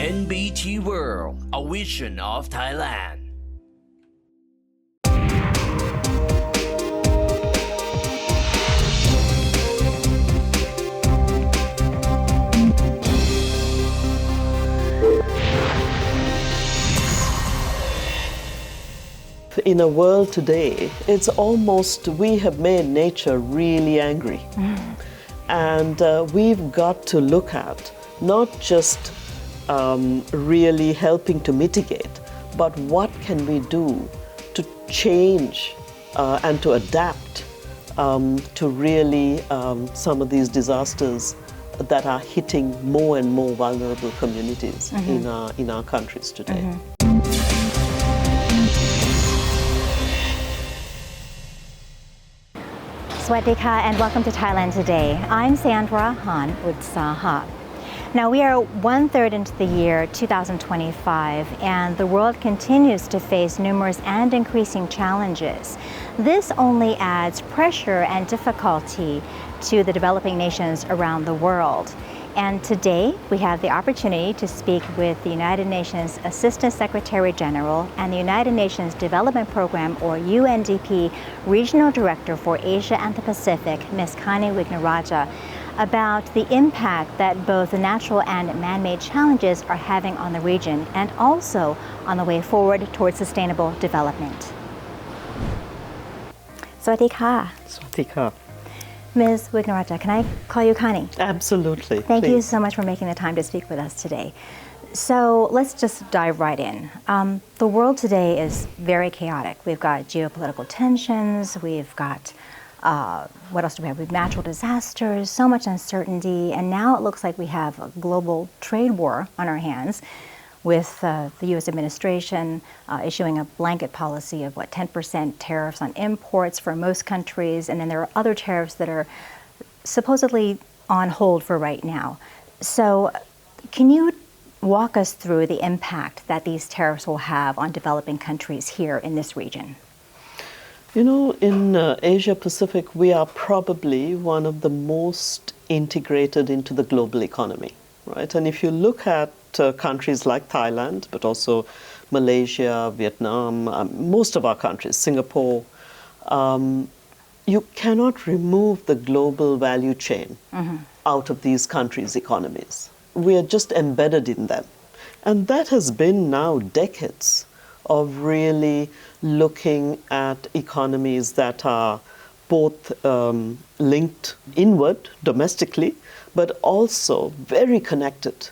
NBT World, a vision of Thailand. In a world today, it's almost, we have made nature really angry. And we've got to look at not just really helping to mitigate, but what can we do to change and to adapt to really some of these disasters that are hitting more and more vulnerable communities in our countries today. Swawadika and welcome to Thailand Today. I'm Sandra Han Utsaha. Now we are 1/3 into the year 2025 and the world continues to face numerous and increasing challenges. This only adds pressure and difficulty to the developing nations around the world. And today we have the opportunity to speak with the United Nations Assistant Secretary General and the United Nations Development Program, or UNDP, Regional Director for Asia and the Pacific, Ms. Kani Wignaraja, about the impact that both the natural and man-made challenges are having on the region and also on the way forward towards sustainable development. Swawadika. Swawadika. Ms. Wignaraja, can I call you Kani? Absolutely. Thank you so much for making the time to speak with us today. So let's just dive right in. The world today is very chaotic. We've got geopolitical tensions, we've got, what else do we have? We have natural disasters, so much uncertainty, and now it looks like we have a global trade war on our hands with the U.S. administration issuing a blanket policy of 10% tariffs on imports for most countries, and then there are other tariffs that are supposedly on hold for right now. So can you walk us through the impact that these tariffs will have on developing countries here in this region? You know, in Asia Pacific, we are probably one of the most integrated into the global economy, right? And if you look at countries like Thailand, but also Malaysia, Vietnam, most of our countries, Singapore, you cannot remove the global value chain out of these countries' economies. We are just embedded in them. And that has been now decades of really looking at economies that are both linked inward, domestically, but also very connected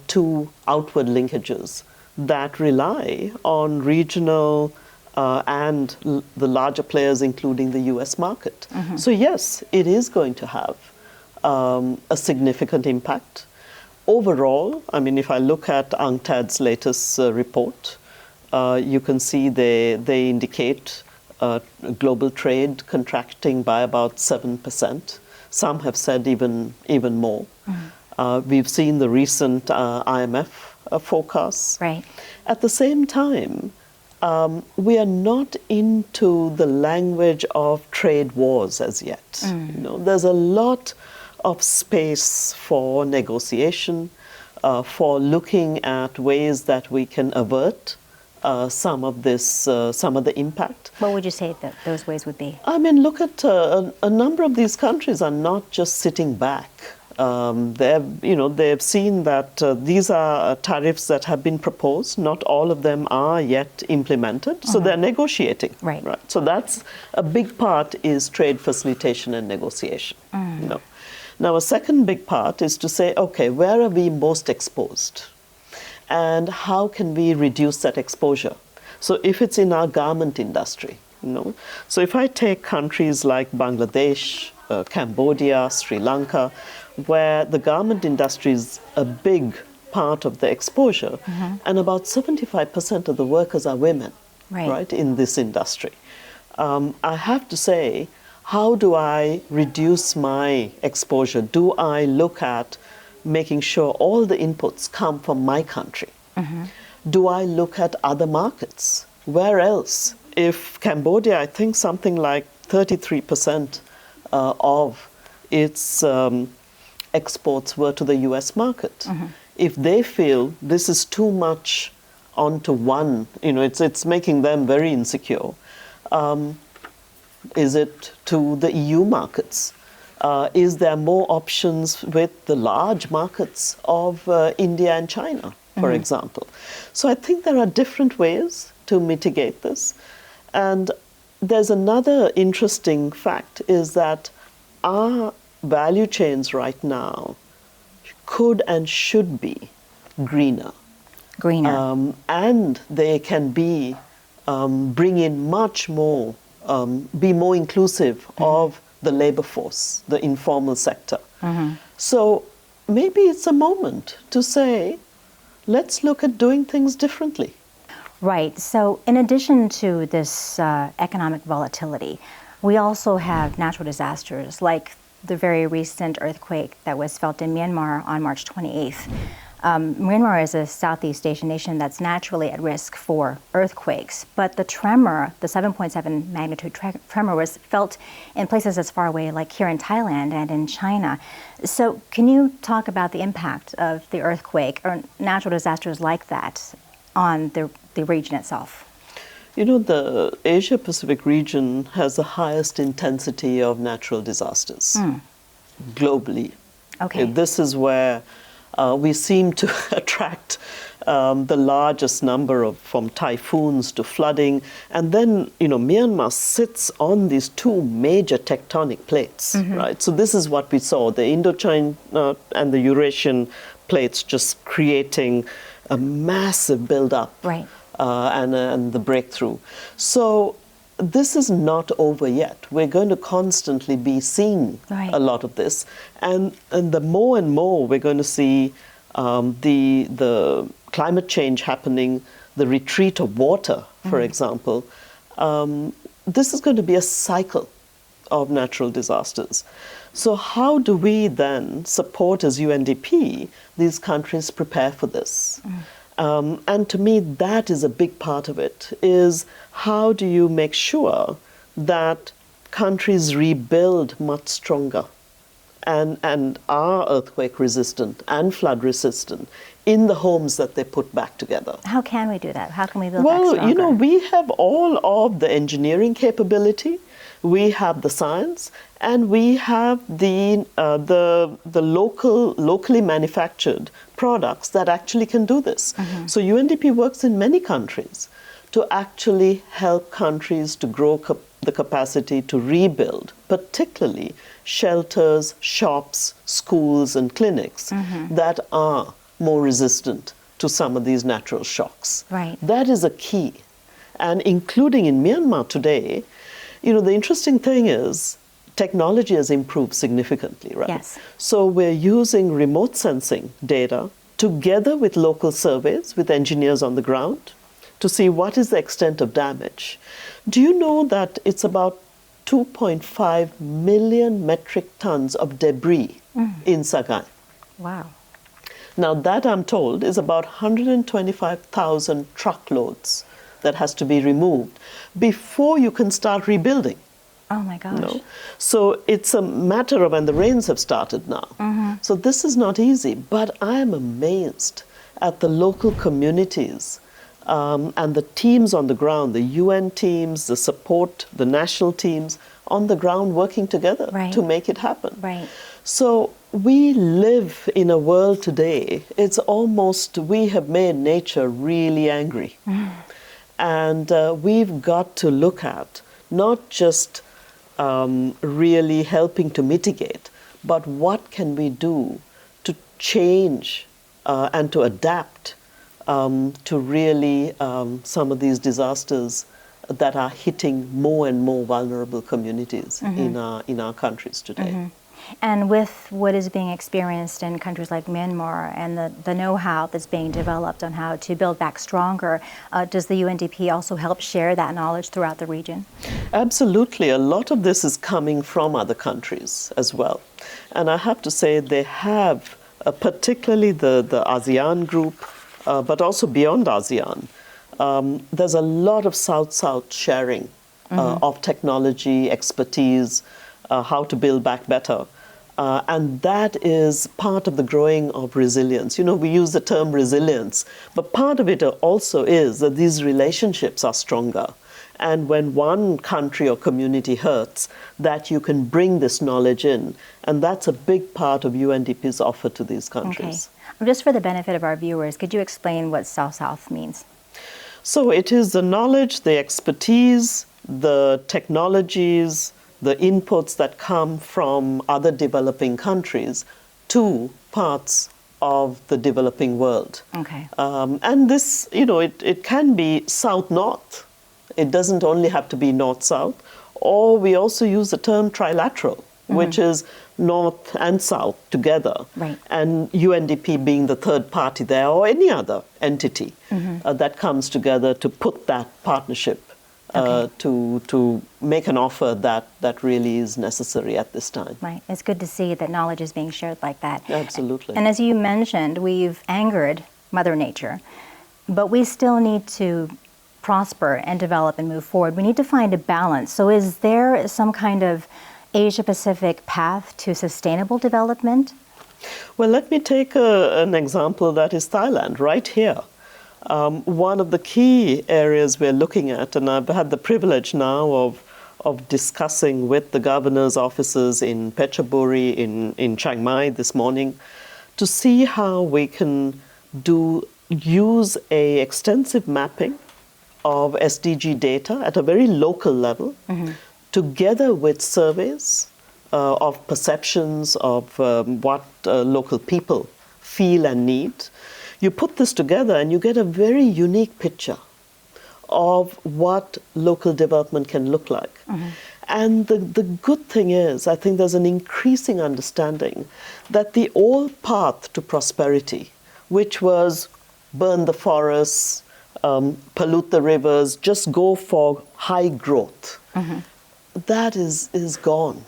to outward linkages that rely on regional and the larger players, including the US market. So yes, it is going to have a significant impact. Overall, I mean, if I look at UNCTAD's latest report, you can see they indicate global trade contracting by about 7%. Some have said even more. We've seen the recent IMF forecasts. Right. At the same time, we are not into the language of trade wars as yet. You know, there's a lot of space for negotiation, for looking at ways that we can avert some of the impact. What would you say that those ways would be? I mean, look at a number of these countries are not just sitting back. They've seen that these are tariffs that have been proposed. Not all of them are yet implemented, so they're negotiating. Right. So that's a big part is trade facilitation and negotiation. You know. Now, a second big part is to say, okay, where are we most exposed? And how can we reduce that exposure? So if it's in our garment industry, you know, so if I take countries like Bangladesh, Cambodia, Sri Lanka, where the garment industry is a big part of the exposure, and about 75% of the workers are women, right, in this industry. I have to say, how do I reduce my exposure? Do I look at making sure all the inputs come from my country? Do I look at other markets? Where else? If Cambodia, I think something like 33% of its exports were to the US market. if they feel this is too much onto one, it's making them very insecure. Is it to the EU markets? Is there more options with the large markets of India and China, for example? So I think there are different ways to mitigate this. And there's another interesting fact is that our value chains right now could and should be greener. And they can be, bring in much more, be more inclusive of the labor force, the informal sector. So maybe it's a moment to say, let's look at doing things differently. Right. So in addition to this economic volatility, we also have natural disasters like the very recent earthquake that was felt in Myanmar on March 28th. Myanmar is a Southeast Asian nation that's naturally at risk for earthquakes, but the tremor, the 7.7 magnitude tremor, was felt in places as far away like here in Thailand and in China. So can you talk about the impact of the earthquake or natural disasters like that on the region itself? The Asia-Pacific region has the highest intensity of natural disasters globally. Okay. This is where we seem to attract the largest number from typhoons to flooding. And then, Myanmar sits on these two major tectonic plates, right? So this is what we saw, the Indochina and the Eurasian plates just creating a massive buildup. Right. And the breakthrough. So this is not over yet. We're going to constantly be seeing a lot of this. And the more and more we're going to see the climate change happening, the retreat of water, for example, this is going to be a cycle of natural disasters. So how do we then support as UNDP these countries prepare for this? And to me, that is a big part of it, is how do you make sure that countries rebuild much stronger and are earthquake resistant and flood resistant in the homes that they put back together? How can we do that? How can we build back stronger? Well, we have all of the engineering capability, we have the science, and we have the locally manufactured products that actually can do this. So UNDP works in many countries to actually help countries to grow the capacity to rebuild, particularly shelters, shops, schools, and clinics that are more resistant to some of these natural shocks. Right. That is a key. And including in Myanmar today, the interesting thing is technology has improved significantly, right? Yes. So we're using remote sensing data together with local surveys, with engineers on the ground, to see what is the extent of damage. Do you know that it's about 2.5 million metric tons of debris in Sagaing? Wow. Now that, I'm told, is about 125,000 truckloads that has to be removed before you can start rebuilding. Oh my gosh. So it's a matter of, and the rains have started now. So this is not easy, but I am amazed at the local communities and the teams on the ground, the UN teams, the support, the national teams on the ground working together to make it happen. Right. So we live in a world today, it's almost, we have made nature really angry. And we've got to look at not just really helping to mitigate, but what can we do to change and to adapt to really some of these disasters that are hitting more and more vulnerable communities in our countries today. And with what is being experienced in countries like Myanmar and the know-how that's being developed on how to build back stronger, does the UNDP also help share that knowledge throughout the region? Absolutely. A lot of this is coming from other countries as well. And I have to say they have, particularly the ASEAN group, but also beyond ASEAN, there's a lot of South-South sharing of technology, expertise, how to build back better. And that is part of the growing of resilience. We use the term resilience, but part of it also is that these relationships are stronger. And when one country or community hurts, that you can bring this knowledge in. And that's a big part of UNDP's offer to these countries. Okay. Just for the benefit of our viewers, could you explain what South-South means? So it is the knowledge, the expertise, the technologies, the inputs that come from other developing countries to parts of the developing world. Okay. And this, it can be south-north. It doesn't only have to be north-south. Or we also use the term trilateral, which is north and south together. Right. And UNDP being the third party there, or any other entity that comes together to put that partnership to make an offer that really is necessary at this time. Right. It's good to see that knowledge is being shared like that. Absolutely. And as you mentioned, we've angered Mother Nature, but we still need to prosper and develop and move forward. We need to find a balance. So is there some kind of Asia-Pacific path to sustainable development? Well, let me take an example that is Thailand, right here. One of the key areas we're looking at, and I've had the privilege now of discussing with the governor's offices in Phetchaburi, in Chiang Mai this morning, to see how we can use a extensive mapping of SDG data at a very local level, together with surveys of perceptions of what local people feel and need. You put this together and you get a very unique picture of what local development can look like. And the good thing is, I think there's an increasing understanding that the old path to prosperity, which was burn the forests, pollute the rivers, just go for high growth, that is gone.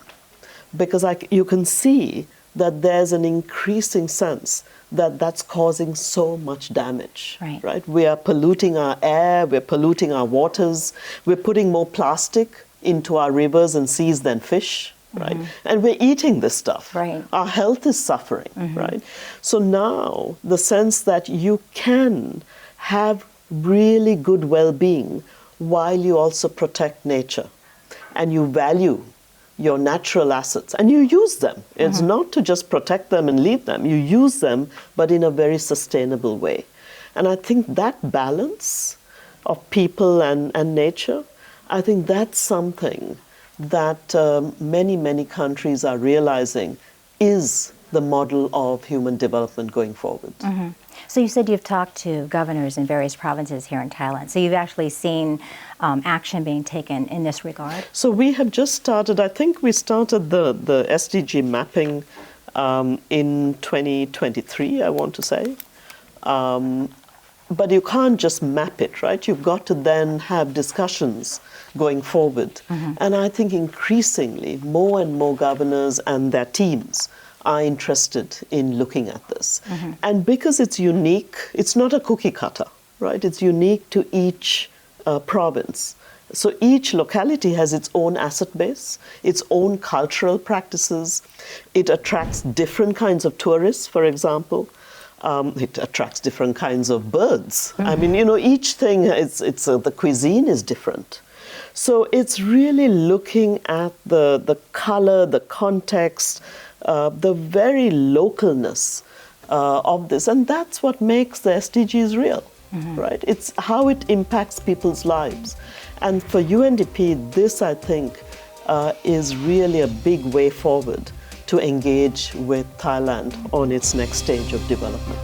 Because you can see that there's an increasing sense that that's causing so much damage. Right? We are polluting our air, we're polluting our waters, we're putting more plastic into our rivers and seas than fish. Right? And we're eating this stuff. Right. Our health is suffering. Right? So now the sense that you can have really good well-being while you also protect nature and you value your natural assets and you use them. It's not to just protect them and leave them. You use them, but in a very sustainable way. And I think that balance of people and nature, I think that's something that many, many countries are realizing is the model of human development going forward. So you said you've talked to governors in various provinces here in Thailand. So you've actually seen action being taken in this regard? So we have just started, I think we started the SDG mapping in 2023, I want to say. But you can't just map it, right? You've got to then have discussions going forward. And I think increasingly more and more governors and their teams are interested in looking at this. And because it's unique, it's not a cookie cutter, right? It's unique to each province. So each locality has its own asset base, its own cultural practices. It attracts different kinds of tourists, for example. It attracts different kinds of birds. I mean, each thing, the cuisine is different. So it's really looking at the color, the context, the very localness of this. And that's what makes the SDGs real, right? It's how it impacts people's lives. And for UNDP, this, I think, is really a big way forward to engage with Thailand on its next stage of development.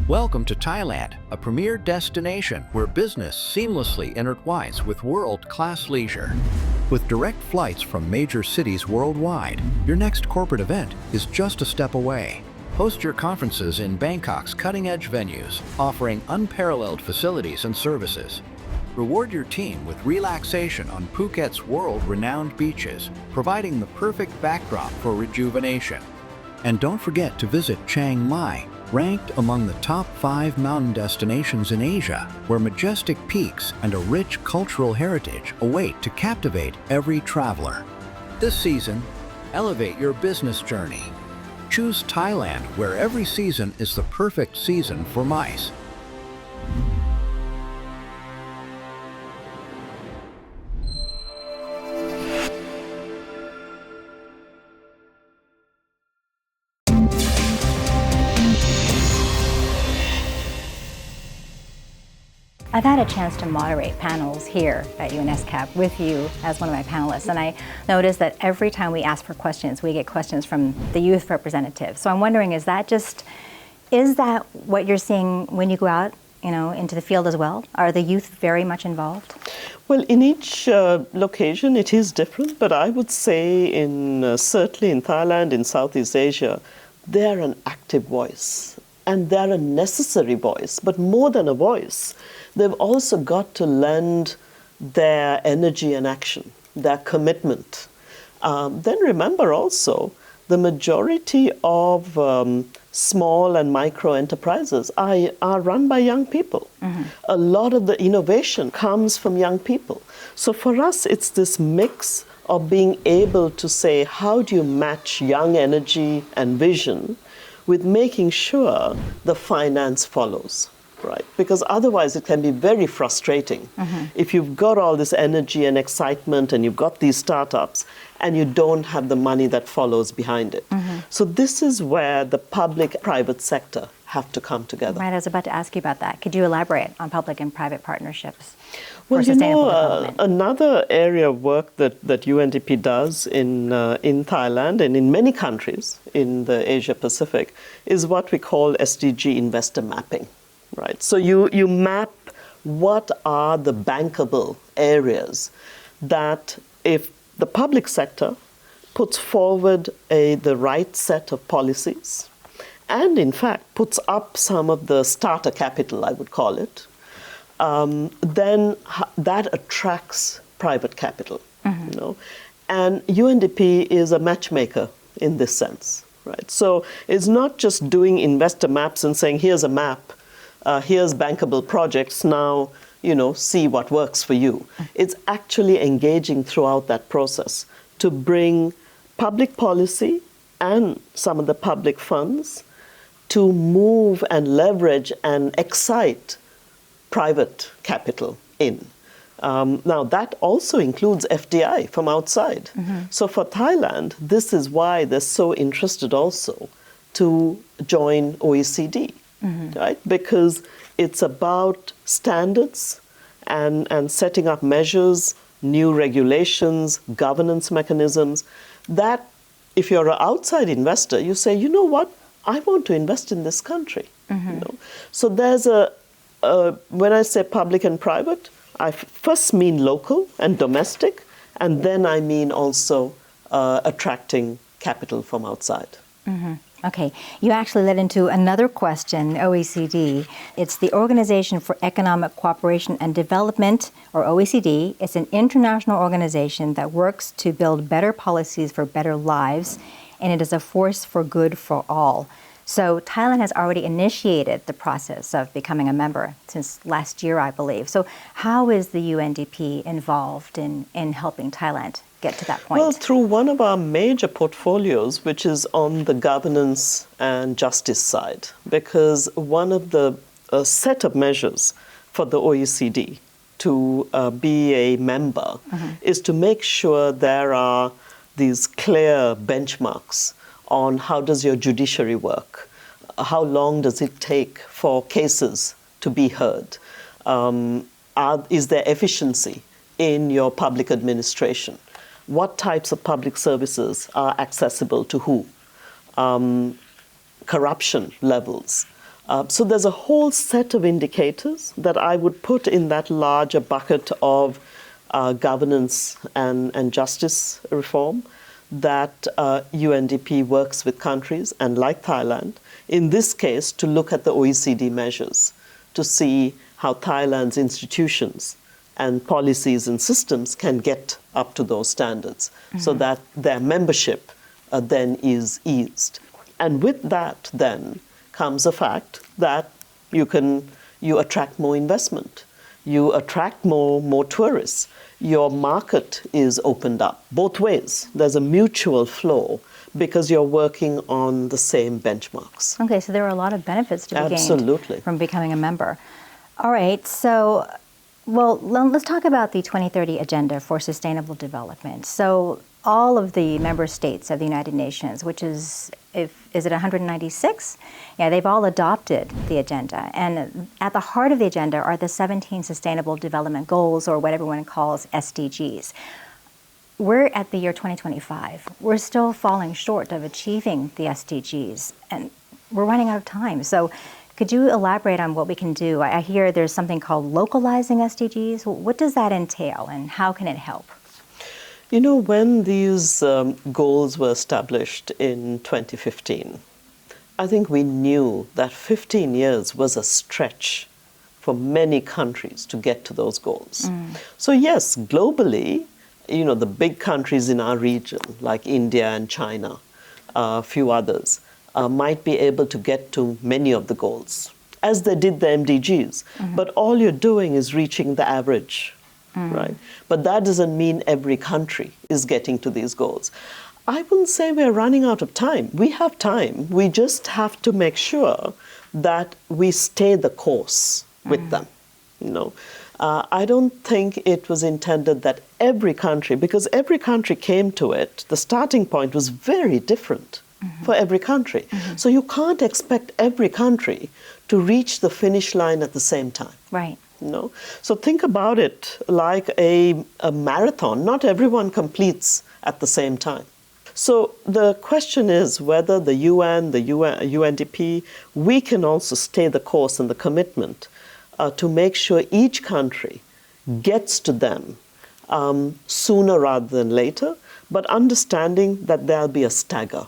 Welcome to Thailand, a premier destination where business seamlessly intertwines with world-class leisure. With direct flights from major cities worldwide, your next corporate event is just a step away. Host your conferences in Bangkok's cutting-edge venues, offering unparalleled facilities and services. Reward your team with relaxation on Phuket's world-renowned beaches, providing the perfect backdrop for rejuvenation. And don't forget to visit Chiang Mai, ranked among the top 5 mountain destinations in Asia, where majestic peaks and a rich cultural heritage await to captivate every traveler. This season, elevate your business journey. Choose Thailand, where every season is the perfect season for MICE. I've had a chance to moderate panels here at UNSCAP with you as one of my panelists, and I noticed that every time we ask for questions, we get questions from the youth representative. So I'm wondering, is that what you're seeing when you go out, into the field as well? Are the youth very much involved? Well, in each location, it is different, but I would say certainly in Thailand, in Southeast Asia, they're an active voice, and they're a necessary voice, but more than a voice. They've also got to lend their energy and action, their commitment. Then remember also, the majority of small and micro enterprises are run by young people. Mm-hmm. A lot of the innovation comes from young people. So for us, it's this mix of being able to say, how do you match young energy and vision with making sure the finance follows? Right, because otherwise it can be very frustrating. Mm-hmm. If you've got all this energy and excitement and you've got these startups and you don't have the money that follows behind it. Mm-hmm. So this is where the public-private sector have to come together. Right, I was about to ask you about that. Could you elaborate on public and private partnerships for sustainable development? Another area of work that UNDP does in Thailand and in many countries in the Asia Pacific is what we call SDG investor mapping. Right. So you map what are the bankable areas that if the public sector puts forward the right set of policies and in fact puts up some of the starter capital, I would call it, then that attracts private capital. Mm-hmm. And UNDP is a matchmaker in this sense. Right. So it's not just doing investor maps and saying, here's a map. Here's bankable projects, now, see what works for you. It's actually engaging throughout that process to bring public policy and some of the public funds to move and leverage and excite private capital in. Now, that also includes FDI from outside. Mm-hmm. So for Thailand, this is why they're so interested also to join OECD. Mm-hmm. Right? Because it's about standards and setting up measures, new regulations, governance mechanisms, that if you're an outside investor, you say, you know what, I want to invest in this country. Mm-hmm. So there's when I say public and private, I first mean local and domestic, and then I mean also attracting capital from outside. Mm-hmm. Okay, you actually led into another question, OECD. It's the Organization for Economic Cooperation and Development, or OECD. It's an international organization that works to build better policies for better lives, and it is a force for good for all. So Thailand has already initiated the process of becoming a member since last year, I believe. So how is the UNDP involved in helping Thailand get to that point? Well, through one of our major portfolios, which is on the governance and justice side, because one of the set of measures for the OECD to be a member is to make sure there are these clear benchmarks on how does your judiciary work, how long does it take for cases to be heard, is there efficiency in your public administration, what types of public services are accessible to who, corruption levels. So there's a whole set of indicators that I would put in that larger bucket of governance and justice reform that UNDP works with countries, and like Thailand, in this case, to look at the OECD measures, to see how Thailand's institutions and policies and systems can get up to those standards, so that their membership then is eased. And with that, then, comes the fact that you attract more investment, you attract more tourists, your market is opened up both ways. There's a mutual flow because you're working on the same benchmarks. Okay, so there are a lot of benefits to be Absolutely. gained from becoming a member. All right, so, well, let's talk about the 2030 Agenda for Sustainable Development. So all of the member states of the United Nations, which is it 196? Yeah, they've all adopted the agenda. And at the heart of the agenda are the 17 Sustainable Development Goals, or what everyone calls SDGs. We're at the year 2025. We're still falling short of achieving the SDGs, and we're running out of time. So could you elaborate on what we can do? I hear there's something called localizing SDGs. What does that entail, and how can it help? You know, when these goals were established in 2015, I think we knew that 15 years was a stretch for many countries to get to those goals. So yes, globally, you know, the big countries in our region, like India and China, a few others, might be able to get to many of the goals, as they did the MDGs. But all you're doing is reaching the average. Right? But that doesn't mean every country is getting to these goals. I wouldn't say we're running out of time. We have time. We just have to make sure that we stay the course with them. You know, I don't think it was intended that every country, because every country came to it, the starting point was very different for every country. So you can't expect every country to reach the finish line at the same time. Right. No. So think about it like a marathon. Not everyone completes at the same time. So the question is whether the UN, UNDP, we can also stay the course and the commitment to make sure each country gets to them sooner rather than later, but understanding that there'll be a stagger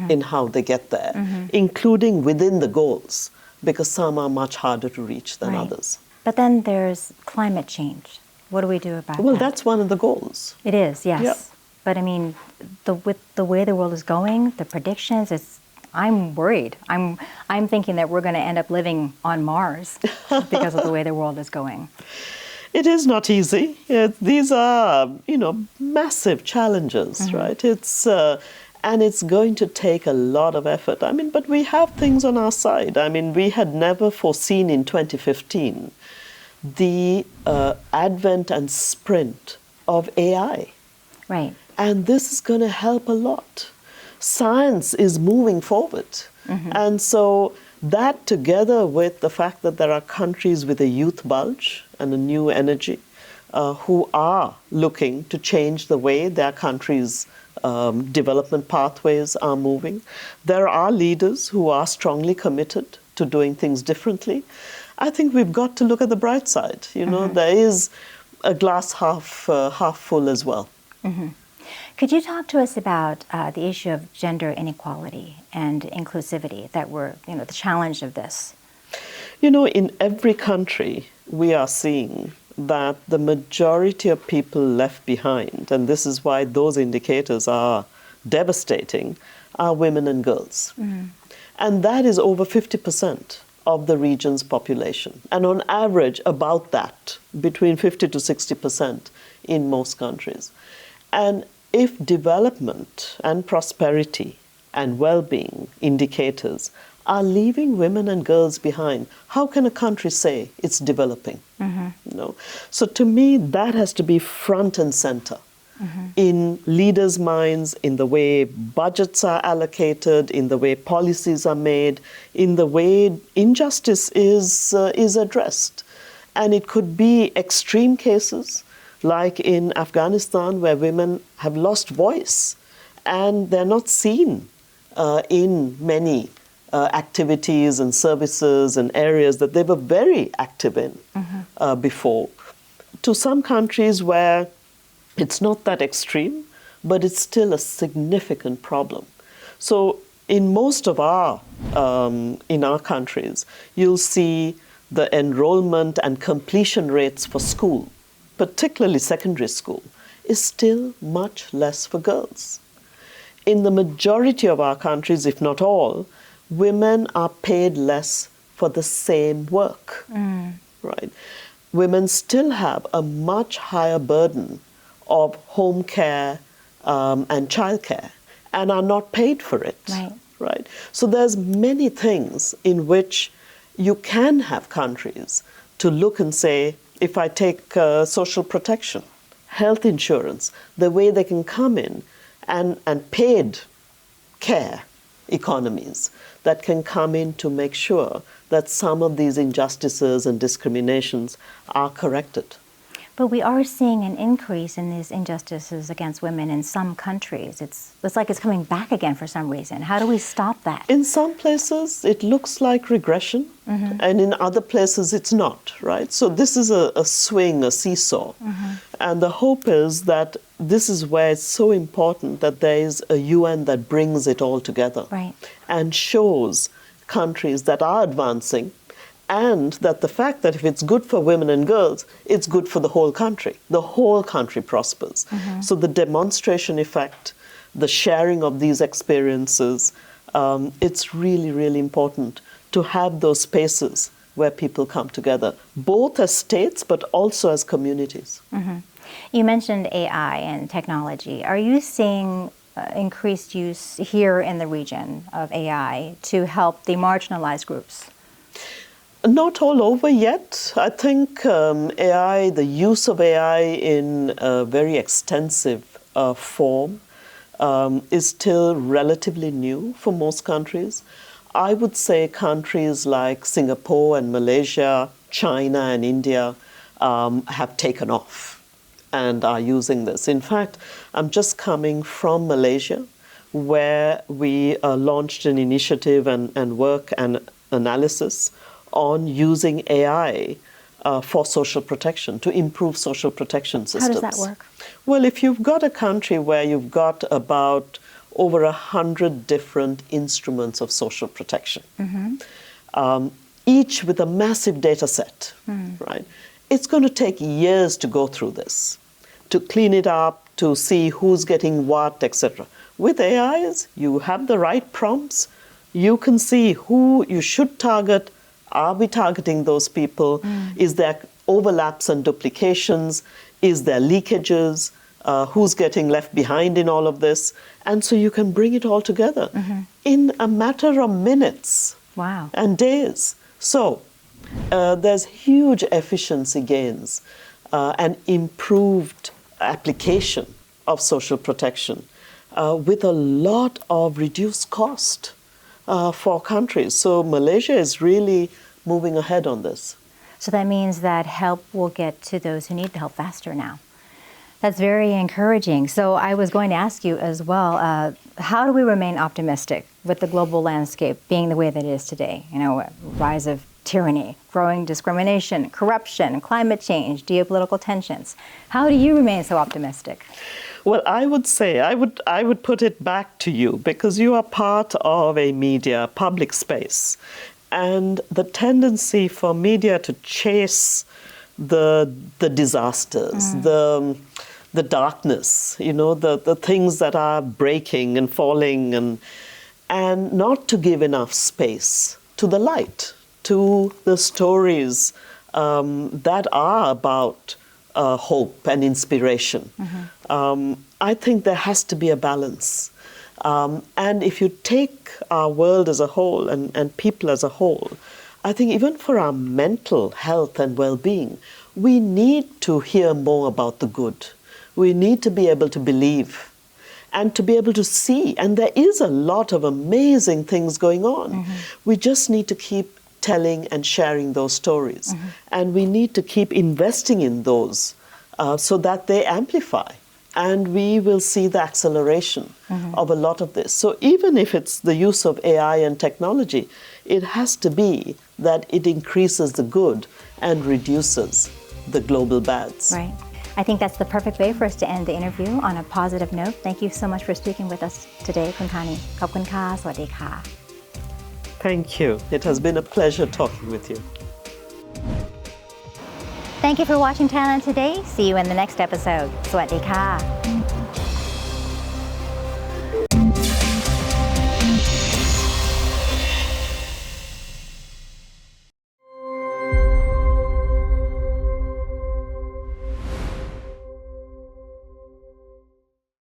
in how they get there, including within the goals, because some are much harder to reach than others. But then there's climate change. What do we do about that? Well, that's one of the goals. It is, yes. Yeah. But I mean, with the way the world is going, the predictions, I'm worried. I'm thinking that we're going to end up living on Mars because of the way the world is going. It is not easy. These are, you know, massive challenges, right? And it's going to take a lot of effort. I mean, but we have things on our side. I mean, we had never foreseen in 2015 the advent and sprint of AI. Right. And this is going to help a lot. Science is moving forward. And so that, together with the fact that there are countries with a youth bulge and a new energy who are looking to change the way their countries' development pathways are moving. There are leaders who are strongly committed to doing things differently. I think we've got to look at the bright side. You know, there is a glass half full as well. Could you talk to us about the issue of gender inequality and inclusivity that were, you know, the challenge of this? You know, in every country, we are seeing that the majority of people left behind, and this is why those indicators are devastating, are women and girls. And that is over 50% of the region's population. And on average, about that, between 50 to 60% in most countries. And if development and prosperity and well-being indicators are leaving women and girls behind, how can a country say it's developing? You know? So to me, that has to be front and center in leaders' minds, in the way budgets are allocated, in the way policies are made, in the way injustice is addressed. And it could be extreme cases, like in Afghanistan, where women have lost voice and they're not seen in many activities and services and areas that they were very active in before. To some countries where it's not that extreme, but it's still a significant problem. So in most of our countries, you'll see the enrollment and completion rates for school, particularly secondary school, is still much less for girls. In the majority of our countries, if not all, women are paid less for the same work, right? Women still have a much higher burden of home care and childcare and are not paid for it, right? So there's many things in which you can have countries to look and say, if I take social protection, health insurance, the way they can come in and paid care economies that can come in to make sure that some of these injustices and discriminations are corrected. But we are seeing an increase in these injustices against women in some countries. It's like it's coming back again for some reason. How do we stop that? In some places, it looks like regression, and in other places, it's not, right? So this is a swing, a seesaw. And the hope is that this is where it's so important that there is a UN that brings it all together and shows countries that are advancing, and that the fact that if it's good for women and girls, it's good for the whole country. The whole country prospers. So the demonstration effect, the sharing of these experiences, it's really, really important to have those spaces where people come together, both as states but also as communities. You mentioned AI and technology. Are you seeing increased use here in the region of AI to help the marginalized groups? Not all over yet. I think AI, the use of AI in a very extensive form is still relatively new for most countries. I would say countries like Singapore and Malaysia, China and India have taken off and are using this. In fact, I'm just coming from Malaysia, where we launched an initiative and work and analysis on using AI for social protection, to improve social protection systems. How does that work? Well, if you've got a country where you've got about over 100 different instruments of social protection, each with a massive data set, right? It's going to take years to go through this, to clean it up, to see who's getting what, etc. With AIs, you have the right prompts. You can see who you should target. Are we targeting those people? Is there overlaps and duplications? Is there leakages? Who's getting left behind in all of this? And so you can bring it all together in a matter of minutes and days. So there's huge efficiency gains and improved application of social protection with a lot of reduced cost for countries. So Malaysia is really moving ahead on this. So that means that help will get to those who need the help faster now. That's very encouraging. So I was going to ask you as well, how do we remain optimistic with the global landscape being the way that it is today? You know, rise of tyranny, growing discrimination, corruption, climate change, geopolitical tensions. How do you remain so optimistic? Well, I would say, I would put it back to you, because you are part of a media public space. And the tendency for media to chase the disasters, the darkness, you know, the things that are breaking and falling, and not to give enough space to the light, to the stories that are about hope and inspiration. I think there has to be a balance. And if you take our world as a whole and people as a whole, I think even for our mental health and well-being, we need to hear more about the good. We need to be able to believe and to be able to see. And there is a lot of amazing things going on. We just need to keep telling and sharing those stories. And we need to keep investing in those so that they amplify. And we will see the acceleration of a lot of this. So even if it's the use of AI and technology, it has to be that it increases the good and reduces the global bads. Right. I think that's the perfect way for us to end the interview on a positive note. Thank you so much for speaking with us today, Kun Thani. ขอบคุณค่ะ สวัสดีค่ะ Thank you. It has been a pleasure talking with you. Thank you for watching Thailand Today. See you in the next episode. สวัสดีค่ะ